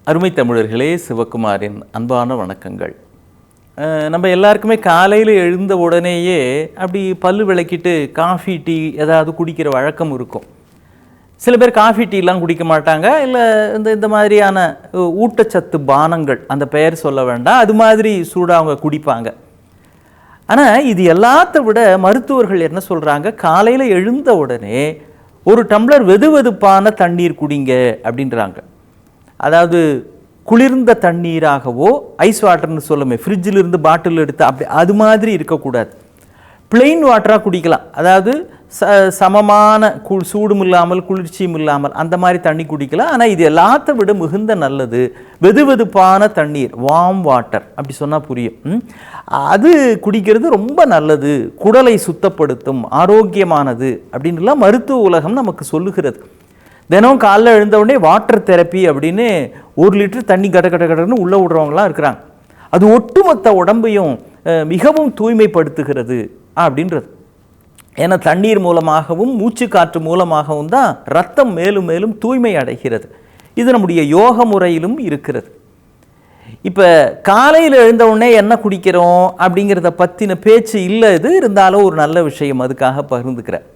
அருமை தமிழர்களே, சிவகுமாரின் அன்பான வணக்கங்கள். நம்ம எல்லாருக்குமே காலையில் எழுந்த உடனேயே அப்படி பல்லு விளக்கிட்டு காஃபி டீ ஏதாவது குடிக்கிற வழக்கம் இருக்கும். சில பேர் காஃபி டீலாம் குடிக்க மாட்டாங்க, இல்லை இந்த மாதிரியான ஊட்டச்சத்து பானங்கள், அந்த பெயர் சொல்ல வேண்டாம், அது மாதிரி சூடாக அவங்க குடிப்பாங்க. ஆனால் இது எல்லாத்த விட மருத்துவர்கள் என்ன சொல்கிறாங்க, காலையில் எழுந்த உடனே ஒரு டம்ளர் வெது வெதுப்பான தண்ணீர் குடிங்க அப்படின்றாங்க. அதாவது குளிர்ந்த தண்ணீராகவோ, ஐஸ் வாட்டர்னு சொல்லுமே, ஃப்ரிட்ஜிலிருந்து பாட்டில் எடுத்து அப்படி அது மாதிரி இருக்கக்கூடாது. பிளெயின் வாட்டராக குடிக்கலாம். அதாவது சமமான சூடும் இல்லாமல் குளிர்ச்சியும் இல்லாமல் அந்த மாதிரி தண்ணி குடிக்கலாம். ஆனால் இது எல்லாத்த விட மிகுந்த நல்லது வெது வெதுப்பான தண்ணீர், வார்ம் வாட்டர் அப்படி சொன்னால் புரியும். அது குடிக்கிறது ரொம்ப நல்லது, குடலை சுத்தப்படுத்தும், ஆரோக்கியமானது அப்படின்லாம் மருத்துவ உலகம் நமக்கு சொல்லுகிறது. தினம் காலைல எழுந்தவுடனே வாட்டர் தெரப்பி அப்படின்னு 1 லிட்டர் தண்ணி கடன்னு உள்ளே விடுறவங்களாம் இருக்கிறாங்க. அது ஒட்டுமொத்த உடம்பையும் மிகவும் தூய்மைப்படுத்துகிறது அப்படின்றது. ஏன்னா தண்ணீர் மூலமாகவும் மூச்சு காற்று மூலமாகவும் தான் ரத்தம் மேலும் மேலும் தூய்மை அடைகிறது. இது நம்முடைய யோக முறையிலும் இருக்கிறது. இப்போ காலையில் எழுந்தவுடனே என்ன குடிக்கிறோம் அப்படிங்கிறத பற்றின பேச்சு இல்லை, இது இருந்தாலும் ஒரு நல்ல விஷயம், அதுக்காக பகிர்ந்துக்கிறேன்.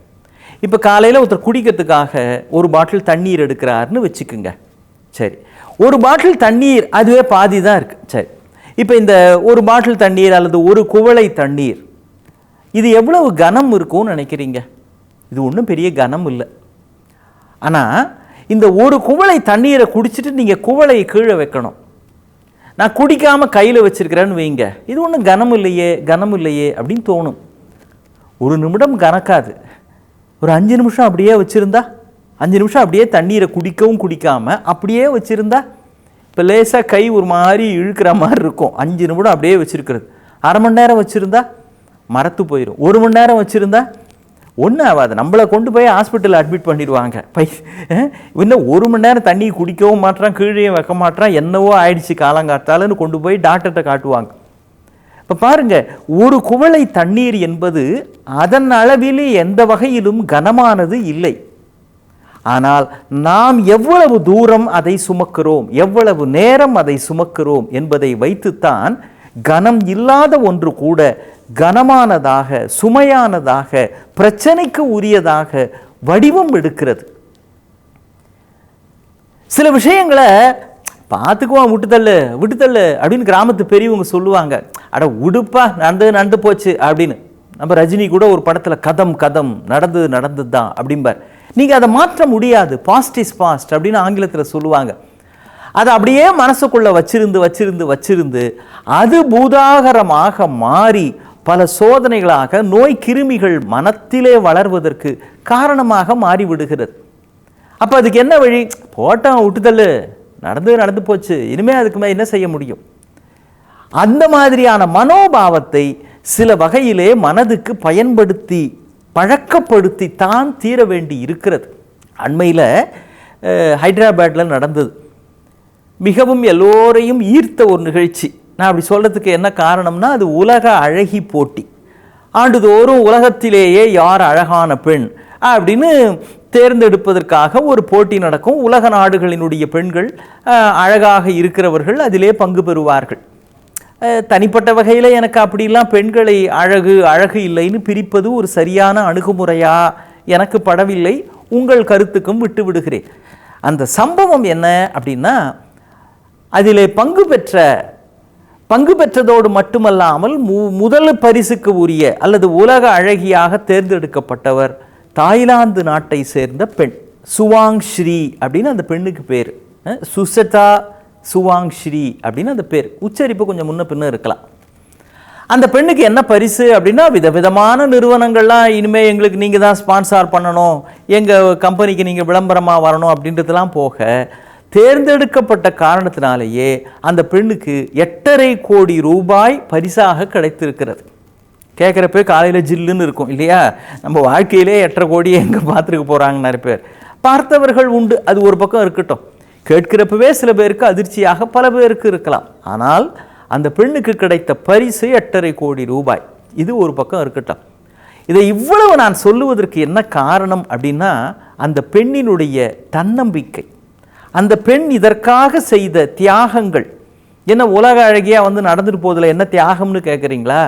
இப்போ காலையில் ஒருத்தர் குடிக்கிறதுக்காக ஒரு பாட்டில் தண்ணீர் எடுக்கிறாருன்னு வச்சுக்குங்க. சரி, ஒரு பாட்டில் தண்ணீர் அதுவே பாதி தான் இருக்குது. சரி, இப்போ இந்த ஒரு பாட்டில் தண்ணீர் அல்லது ஒரு குவளை தண்ணீர், இது எவ்வளவு கனம் இருக்கும்னு நினைக்கிறீங்க? இது ஒன்றும் பெரிய கனம் இல்லை. ஆனால் இந்த ஒரு குவளை தண்ணீரை குடிச்சிட்டு நீங்கள் குவளையை கீழே வைக்கணும். நான் குடிக்காமல் கையில் வச்சுருக்கிறேன்னு வைங்க, இது ஒன்றும் கனம் இல்லையே அப்படின்னு தோணும். ஒரு நிமிடம் கணக்காது, ஒரு 5 நிமிஷம் அப்படியே வச்சுருந்தா, 5 நிமிஷம் அப்படியே தண்ணீரை குடிக்காமல் அப்படியே வச்சுருந்தா, இப்போ லேசாக கை ஒரு மாதிரி இழுக்கிற மாதிரி இருக்கும். 5 நிமிடம் அப்படியே வச்சுருக்கிறது. அரை மணி நேரம் வச்சுருந்தா மரத்து போயிடும். 1 மணி நேரம் வச்சுருந்தா ஒன்றும் ஆகாது, நம்மளை கொண்டு போய் ஹாஸ்பிட்டலில் அட்மிட் பண்ணிடுவாங்க. இன்னும் 1 மணி நேரம் தண்ணி குடிக்கவும் மாட்டான், கீழே வைக்க மாட்டான், என்னவோ ஆயிடுச்சு காலங்காத்தாலன்னு கொண்டு போய் டாக்டர்கிட்ட காட்டுவாங்க. இப்போ பாருங்க, ஒரு குவளை தண்ணீர் என்பது அதன் அளவிலே எந்த வகையிலும் கனமானது இல்லை. ஆனால் நாம் எவ்வளவு தூரம் அதை சுமக்கிறோம், எவ்வளவு நேரம் அதை சுமக்கிறோம் என்பதை வைத்துத்தான் கனம் இல்லாத ஒன்று கூட கனமானதாக, சுமையானதாக, பிரச்சனைக்கு உரியதாக வடிவம் எடுக்கிறது. சில விஷயங்களை பார்த்துக்குவோம், விட்டுத்தள்ளு அப்படின்னு கிராமத்து பெரியவங்க சொல்லுவாங்க. அட உடுப்பா, நடந்து போச்சு அப்படின்னு. நம்ம ரஜினி கூட ஒரு படத்தில் கதம் நடந்தது தான் அப்படிம்பார். நீங்கள் அதை மாற்ற முடியாது, பாஸ்ட் இஸ் பாஸ்ட் அப்படின்னு ஆங்கிலத்தில் சொல்லுவாங்க. அதை அப்படியே மனசுக்குள்ளே வச்சிருந்து அது பூதாகரமாக மாறி பல சோதனைகளாக நோய் கிருமிகள் மனத்திலே வளர்வதற்கு காரணமாக மாறிவிடுகிறது. அப்போ அதுக்கு என்ன வழி? போட்டோம், விட்டுத்தள்ளு, நடந்து போச்சு, இனிமேல் அதுக்கு மேலே என்ன செய்ய முடியும்? அந்த மாதிரியான மனோபாவத்தை சில வகையிலே மனதுக்கு பயன்படுத்தி பழக்கப்படுத்தி தான் தீர வேண்டி இருக்கிறது. அண்மையில் ஹைதராபாத்தில் நடந்தது, மிகவும் எல்லோரையும் ஈர்த்த ஒரு நிகழ்ச்சி. நான் அப்படி சொல்கிறதுக்கு என்ன காரணம்னா, அது உலக அழகி போட்டி. ஆண்டுதோறும் உலகத்திலேயே யார் அழகான பெண் அப்படின்னு தேர்ந்தெடுப்பதற்காக ஒரு போட்டி நடக்கும். உலக நாடுகளினுடைய பெண்கள், அழகாக இருக்கிறவர்கள் அதிலே பங்கு பெறுவார்கள். தனிப்பட்ட வகையில் எனக்கு அப்படிலாம் பெண்களை அழகு இல்லைன்னு பிரிப்பது ஒரு சரியான அணுகுமுறையா எனக்கு படவில்லை. உங்கள் கருத்துக்கும் விட்டு விடுகிறேன். அந்த சம்பவம் என்ன அப்படின்னா, அதிலே பங்கு பெற்றதோடு மட்டுமல்லாமல் முதல் பரிசுக்கு உரிய அல்லது உலக அழகியாக தேர்ந்தெடுக்கப்பட்டவர் தாய்லாந்து நாட்டை சேர்ந்த பெண், சுவாங் ஸ்ரீ அப்படின்னு அந்த பெண்ணுக்கு பேர். சுசதா சுவாங் ஸ்ரீ அப்படின்னு அந்த பேர். உச்சரிப்பு கொஞ்சம் முன்ன பின்ன இருக்கலாம். அந்த பெண்ணுக்கு என்ன பரிசு அப்படின்னா, விதவிதமான நிறுவனங்கள்லாம் இனிமேல் எங்களுக்கு நீங்கள் தான் ஸ்பான்சர் பண்ணணும், எங்கள் கம்பெனிக்கு நீங்கள் விளம்பரமாக வரணும் அப்படின்றதுலாம் போக, தேர்ந்தெடுக்கப்பட்ட காரணத்தினாலேயே அந்த பெண்ணுக்கு 8.5 கோடி ரூபாய் பரிசாக கிடைத்திருக்கிறது. கேட்குறப்ப காலையில் ஜில்லுன்னு இருக்கும் இல்லையா? நம்ம வாழ்க்கையிலே 8.5 கோடியை எங்கே பார்த்துருக்க போகிறாங்க நிறைய பேர். பார்த்தவர்கள் உண்டு, அது ஒரு பக்கம் இருக்கட்டும். கேட்கிறப்பவே சில பேருக்கு அதிர்ச்சியாக பல பேருக்கு இருக்கலாம். ஆனால் அந்த பெண்ணுக்கு கிடைத்த பரிசு 8.5 கோடி ரூபாய். இது ஒரு பக்கம் இருக்கட்டும். இதை இவ்வளவு நான் சொல்லுவதற்கு என்ன காரணம் அப்படின்னா, அந்த பெண்ணினுடைய தன்னம்பிக்கை, அந்த பெண் இதற்காக செய்த தியாகங்கள் என்ன உலக அழகியாக வந்து நடந்துட்டு போதில் என்ன தியாகம்னு கேட்குறீங்களா?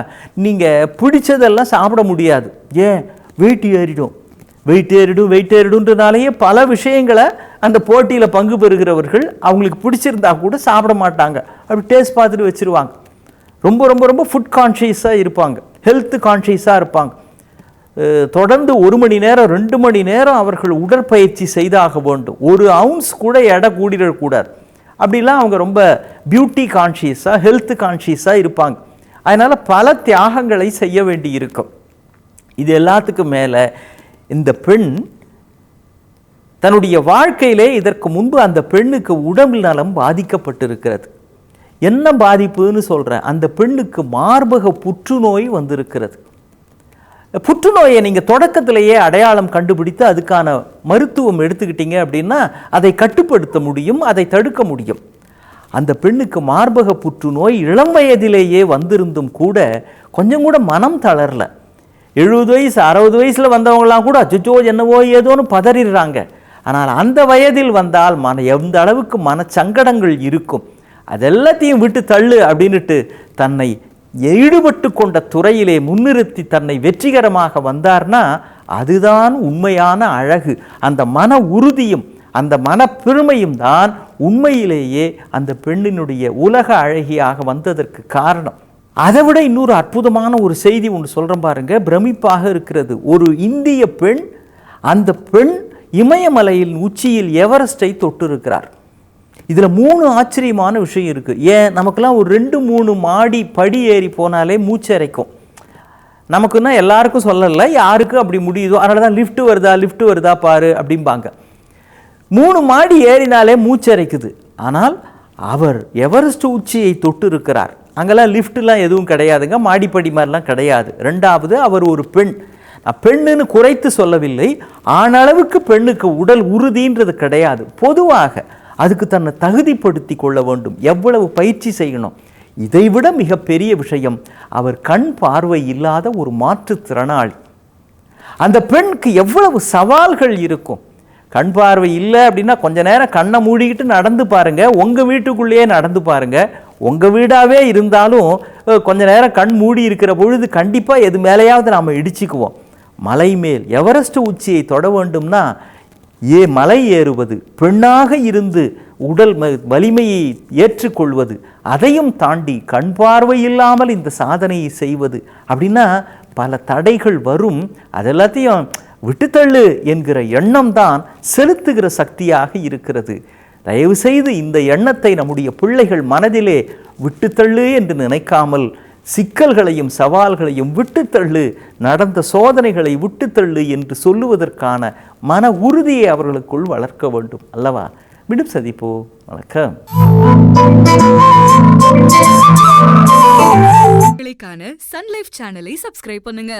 நீங்கள் பிடிச்சதெல்லாம் சாப்பிட முடியாது. ஏன்? வெயிட் ஏறிடுன்றதுனாலேயே பல விஷயங்களை அந்த போட்டியில் பங்கு பெறுகிறவர்கள் அவங்களுக்கு பிடிச்சிருந்தா கூட சாப்பிட மாட்டாங்க. அப்படி டேஸ்ட் பார்த்துட்டு வச்சுருவாங்க. ரொம்ப ரொம்ப ரொம்ப ஃபுட் கான்ஷியஸாக இருப்பாங்க, ஹெல்த் கான்ஷியஸாக இருப்பாங்க. தொடர்ந்து 1 மணி நேரம் 2 மணி நேரம் அவர்கள் உடற்பயிற்சி செய்தாக வேண்டும். 1 ounce கூட எடை கூடிடக்கூடாது. அப்படிலாம் அவங்க ரொம்ப பியூட்டி கான்ஷியஸாக ஹெல்த் கான்ஷியஸாக இருப்பாங்க. அதனால் பல தியாகங்களை செய்ய வேண்டி இருக்கும். இது எல்லாத்துக்கும் மேலே இந்த பெண் தன்னுடைய வாழ்க்கையிலே இதற்கு முன்பு அந்த பெண்ணுக்கு உடல் நலம் பாதிக்கப்பட்டிருக்கிறது. என்ன பாதிப்புன்னு சொல்கிறேன், அந்த பெண்ணுக்கு மார்பக புற்றுநோய் வந்திருக்கிறது. புற்றுநோயை நீங்கள் தொடக்கத்திலேயே அடையாளம் கண்டுபிடித்து அதுக்கான மருத்துவம் எடுத்துக்கிட்டீங்க அப்படின்னா அதை கட்டுப்படுத்த முடியும், அதை தடுக்க முடியும். அந்த பெண்ணுக்கு மார்பக புற்றுநோய் இளம் வயதிலேயே வந்திருந்தும் கூட கொஞ்சம் கூட மனம் தளரல. 70 வயசு 60 வயசில் வந்தவங்களாம் கூட அச்சோ என்னவோ ஏதோன்னு பதறிடுறாங்க. ஆனால் அந்த வயதில் வந்தால் எந்த அளவுக்கு மனச்சங்கடங்கள் இருக்கும், அதெல்லாத்தையும் விட்டு தள்ளு அப்படின்ட்டு தன்னை ஈடுபட்டு கொண்ட துறையிலே முன்னிறுத்தி தன்னை வெற்றிகரமாக வந்தார்னா அதுதான் உண்மையான அழகு. அந்த மன உறுதியும் அந்த மனப்பெருமையும் தான் உண்மையிலேயே அந்த பெண்ணினுடைய உலக அழகியாக வந்ததற்கு காரணம். அதை விட இன்னொரு அற்புதமான ஒரு செய்தி ஒன்று சொல்கிறேன் பாருங்க, பிரமிப்பாக இருக்கிறது. ஒரு இந்திய பெண், அந்த பெண் இமயமலையின் உச்சியில் எவரெஸ்டை தொட்டிருக்கிறார். இதில் 3 ஆச்சரியமான விஷயம் இருக்குது. ஏன், நமக்கெல்லாம் ஒரு 2-3 மாடி படி ஏறி போனாலே மூச்சரைக்கும். நமக்குன்னா எல்லாருக்கும் சொல்லலை, யாருக்கு அப்படி முடியுதோ அதனால தான் லிஃப்ட் வருதா பாரு அப்படிம்பாங்க. 3 மாடி ஏறினாலே மூச்சரைக்குது. ஆனால் அவர் எவரெஸ்ட் உச்சியை தொட்டு இருக்கிறார். அங்கெல்லாம் லிஃப்ட்லாம் எதுவும் கிடையாதுங்க, மாடிப்படி மாதிரிலாம் கிடையாது. 2வது, அவர் ஒரு பெண். நான் பெண்ணுன்னு குறைத்து சொல்லவில்லை, ஆனளவுக்கு பெண்ணுக்கு உடல் உறுதின்றது கிடையாது. பொதுவாக அதுக்கு தன்னை தகுதிப்படுத்தி கொள்ள வேண்டும். எவ்வளவு பயிற்சி செய்யணும். இதைவிட மிகப்பெரிய விஷயம், அவர் கண் பார்வை இல்லாத ஒரு மாற்றுத்திறனாளி. அந்த பெண்ணுக்கு எவ்வளவு சவால்கள் இருக்கும். கண் பார்வை இல்லை அப்படின்னா கொஞ்ச நேரம் கண்ணை மூடிக்கிட்டு நடந்து பாருங்க, உங்கள் வீட்டுக்குள்ளேயே நடந்து பாருங்க. உங்கள் வீடாகவே இருந்தாலும் கொஞ்ச நேரம் கண் மூடி இருக்கிற பொழுது கண்டிப்பாக எது மேலேயாவது நாம் இடிச்சுக்குவோம். மலை மேல் எவரெஸ்ட் உச்சியை தொட வேண்டும்னா மலை ஏறுவது, பெண்ணாக இருந்து உடல் வலிமையை ஏற்றுக்கொள்வது, அதையும் தாண்டி கண் பார்வை இல்லாமல் இந்த சாதனையை செய்வது அப்படின்னா பல தடைகள் வரும். அதெல்லாத்தையும் விட்டுத்தள்ளு என்கிற எண்ணம் தான் செலுத்துகிற சக்தியாக இருக்கிறது. தயவு செய்து இந்த எண்ணத்தை நம்முடைய பிள்ளைகள் மனதிலே விட்டுத்தள்ளு என்று நினைக்காமல் சிக்கல்களையும் சவால்களையும் விட்டுத்தள்ளு, நடந்த சோதனைகளை விட்டுத்தள்ளு என்று சொல்லுவதற்கான மன உறுதியை அவர்களுக்குள் வளர்க்க வேண்டும் அல்லவா? மீண்டும் சந்திப்போ. வணக்கம். சன் லைஃப் சேனலை சப்ஸ்கிரைப் பண்ணுங்க.